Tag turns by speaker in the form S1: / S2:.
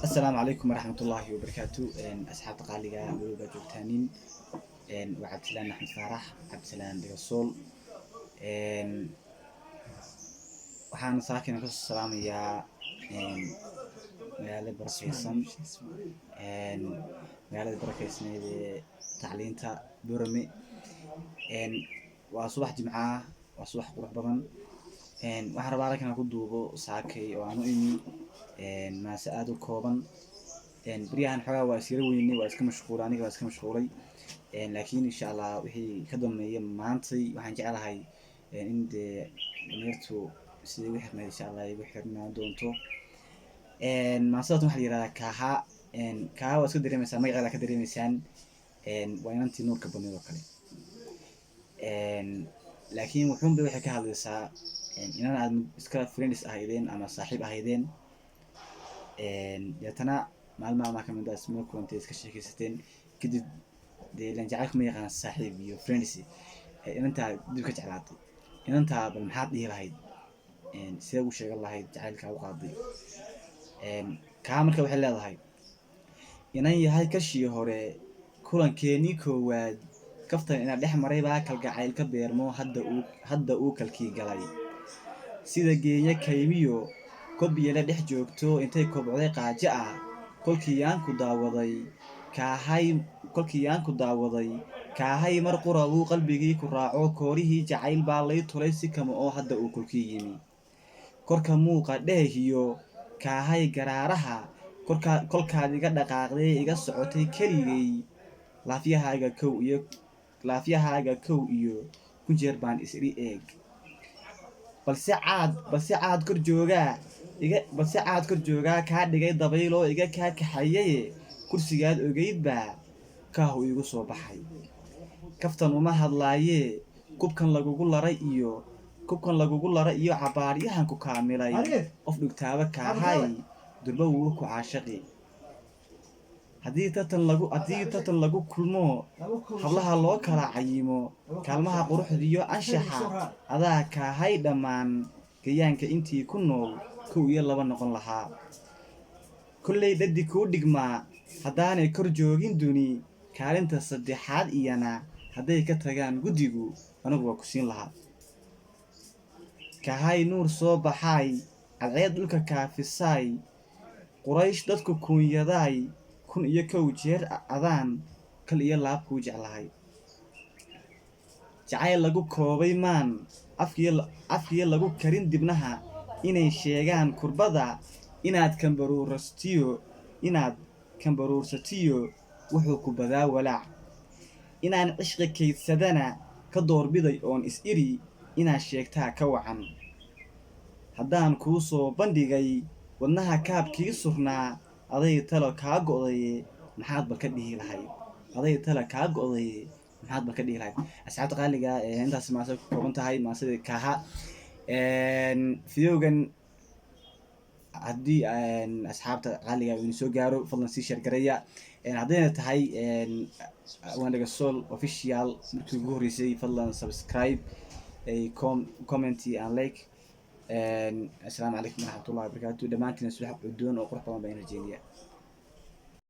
S1: السلام عليكم ورحمة الله وبركاته. أصحاب تقاليجا ولوبا جوتانين وعبد السلام أحمد فرح عبد السلام دقصول. waxaan saakin ku salaamayaa magaalada barakeysan magaalada barakeysaneed ee tacliinta Burame. waa subax jimca waa subax qurux badan. waxaan rabaa halkan ku duubo saakay oo aan u imi maase aad u kooban. بريان حاجة واسيرة ويني واسك مشغول أنا واسك مشغولي. لكن إن شاء الله وهي كدم يوم مانتي وهنجي على هاي عند نيرتو سيد واحد ما إن شاء الله يبحرنا دونتو. ما صارت محلي كها كها واسك دري مثلا ما يغلى كدري مثلا وين أنت نور كبني وكله. لكن وحوم بيوحي كهذا الساعة إن أنا إسكال فريندس أهيدين أما صاحب أهيدين. يتنا maalmaha ma kamid ah isma kulantii iska sheekaysateen kadib deelan jacaylku ma yaqaan saaxiib iyo friends inta dib ka jeclaatay inta bal maxaad dhihi lahayd sidee ugu sheegan lahayd jacaylka u qaaday ka marka waxay leedahay inaan yahay kashii hore kulankeeni koowaad kaftan ina dhex maray baa kalgacayl ka beermo hadda uu kalkii galay sida geeya kaymiyo kobiyeela dhex joogto intay kobcday qaajo ah kolkii aan ku daawaday kaahay mar qurabuu qalbigii ku raaco koorihii jacayl baa lay tulay si kama oo hadda uu kulkii yimi korka muuqa dheehiyo kaahay garaaraha kolkaad iga dhaqaaqday iga socotay keligay laafyahaaga kow iyo ku jeer baan isri eeg balse caad kor joogaa kaa dhigay dabayloo iga kaa kaxayaye kursigaad ogeyd baa kaahu igu soo baxay kaftan uma hadlaayee kubkan lagugu laray iyo cabaaryahan ku kaamilay qof dhugtaaba kaahay durba wuu ku caashaqi haddii tatan lagu kulmo hablaha loo kala cayimo kaalmaha quruxdiyo anshaxa adaa kaahay dhammaan gayaanka intii ku nool kow iyo laba noqon lahaa kulley dhadi kuu dhigmaa haddaanay kor joogin duni kaalinta saddexaad iyana hadday ka tagaan guddigu anigu waa ku siin lahaa kaahay nuur soo baxaay cadceed dhulka kaafisaay quraysh dadku kuunyadaay kun iyo kow jeer adaan kal iyo laab kuu jeclahay jacayl lagu koobay maan afkiyo lagu karin dibnaha inay sheegaan kurbada inaad kambaruursatiyo wuxuu ku badaa walaac inaan cishqi kaydsadana ka doorbiday oon is-iri inaad sheegtaa ka wacan haddaan kuu soo bandhigay wadnaha kaabkii surnaa aday talo kaa go'daye maxaad bal ka dhihi lahayd asxaabta qaaliga intaas maase ku kooban tahay maasida kaaha fideogan haddii asxaabta qaaliga uu soo gaaro fadlan sii share gareeya haddayna tahay Wanaga Soul official markii ugu horeysay fadlan subscribe comment and like. السلام عليكم ورحمة الله وبركاته. دمانتنا سبحانه ودون وقرب طبعا بين الجيلية.